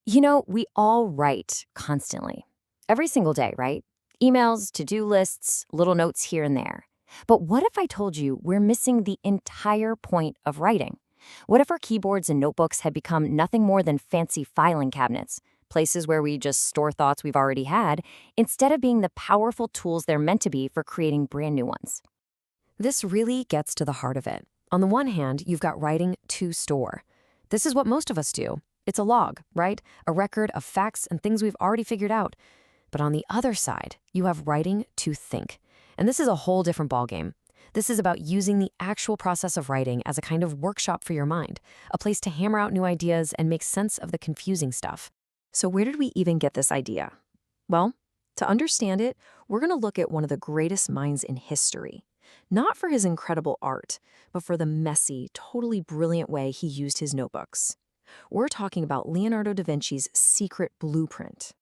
You know, we all write constantly. Every single day, right? Emails, to-do lists, little notes here and there. But what if I told you we're missing the entire point of writing? What if our keyboards and notebooks had become nothing more than fancy filing cabinets, places where we just store thoughts we've already had, instead of being the powerful tools they're meant to be for creating brand new ones? This really gets to the heart of it. On the one hand, you've got writing to store. This is what most of us do. It's a log, right? A record of facts and things we've already figured out. But on the other side, you have writing to think. And this is a whole different ballgame. This is about using the actual process of writing as a kind of workshop for your mind, a place to hammer out new ideas and make sense of the confusing stuff. So where did we even get this idea? Well, to understand it, we're going to look at one of the greatest minds in history. Not for his incredible art, but for the messy, totally brilliant way he used his notebooks. We're talking about Leonardo da Vinci's secret blueprint.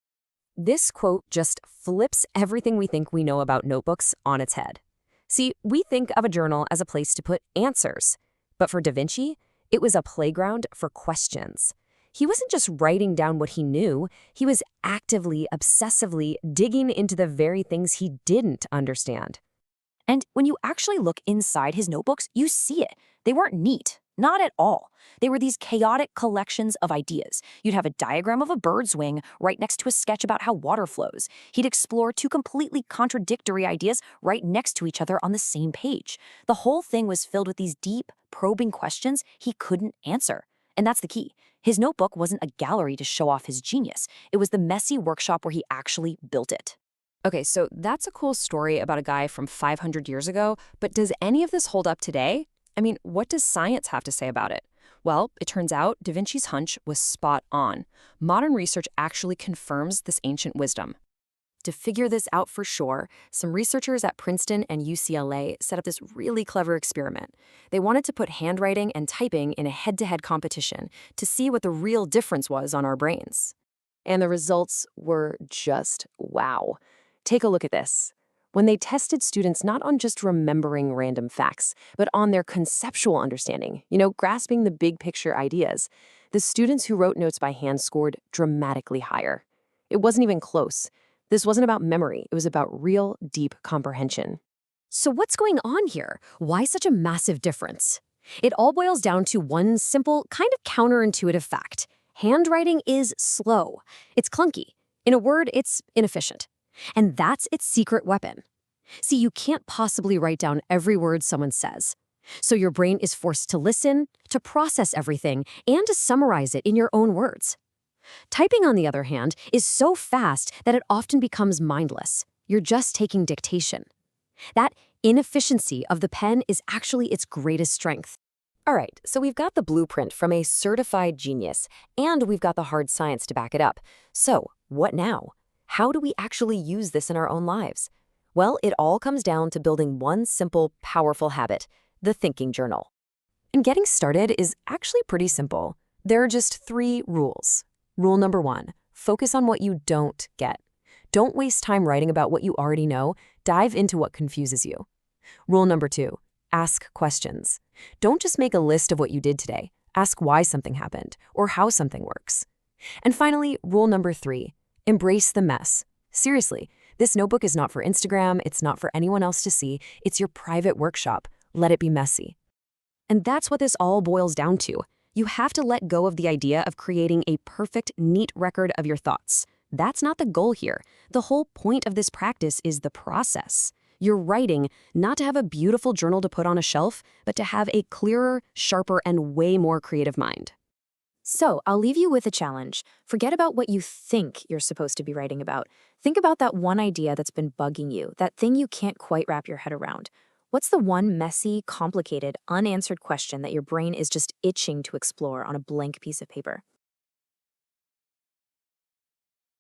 This quote just flips everything we think we know about notebooks on its head. See, we think of a journal as a place to put answers, but for Da Vinci, it was a playground for questions. He wasn't just writing down what he knew, he was actively, obsessively digging into the very things he didn't understand. And when you actually look inside his notebooks, you see it. They weren't neat. Not at all. They were these chaotic collections of ideas. You'd have a diagram of a bird's wing right next to a sketch about how water flows. He'd explore two completely contradictory ideas right next to each other on the same page. The whole thing was filled with these deep, probing questions he couldn't answer. And that's the key. His notebook wasn't a gallery to show off his genius. It was the messy workshop where he actually built it. Okay, so that's a cool story about a guy from 500 years ago, but does any of this hold up today? I mean, what does science have to say about it? Well, it turns out Da Vinci's hunch was spot on. Modern research actually confirms this ancient wisdom. To figure this out for sure, some researchers at Princeton and UCLA set up this really clever experiment. They wanted to put handwriting and typing in a head-to-head competition to see what the real difference was on our brains. And the results were just wow. Take a look at this. When they tested students not on just remembering random facts, but on their conceptual understanding, grasping the big picture ideas, the students who wrote notes by hand scored dramatically higher. It wasn't even close. This wasn't about memory. It was about real, deep comprehension. So what's going on here? Why such a massive difference? It all boils down to one simple, kind of counterintuitive fact. Handwriting is slow. It's clunky. In a word, it's inefficient. And that's its secret weapon. See, you can't possibly write down every word someone says. So your brain is forced to listen, to process everything, and to summarize it in your own words. Typing, on the other hand, is so fast that it often becomes mindless. You're just taking dictation. That inefficiency of the pen is actually its greatest strength. All right, so we've got the blueprint from a certified genius, and we've got the hard science to back it up. So, what now? How do we actually use this in our own lives? Well, it all comes down to building one simple, powerful habit, the thinking journal. And getting started is actually pretty simple. There are just 3 rules. Rule number 1, focus on what you don't get. Don't waste time writing about what you already know. Dive into what confuses you. Rule number 2, ask questions. Don't just make a list of what you did today. Ask why something happened or how something works. And finally, rule number 3, embrace the mess. Seriously, this notebook is not for Instagram, it's not for anyone else to see, it's your private workshop. Let it be messy. And that's what this all boils down to. You have to let go of the idea of creating a perfect, neat record of your thoughts. That's not the goal here. The whole point of this practice is the process. You're writing not to have a beautiful journal to put on a shelf, but to have a clearer, sharper, and way more creative mind. So, I'll leave you with a challenge. Forget about what you think you're supposed to be writing about. Think about that one idea that's been bugging you, that thing you can't quite wrap your head around. What's the one messy, complicated, unanswered question that your brain is just itching to explore on a blank piece of paper?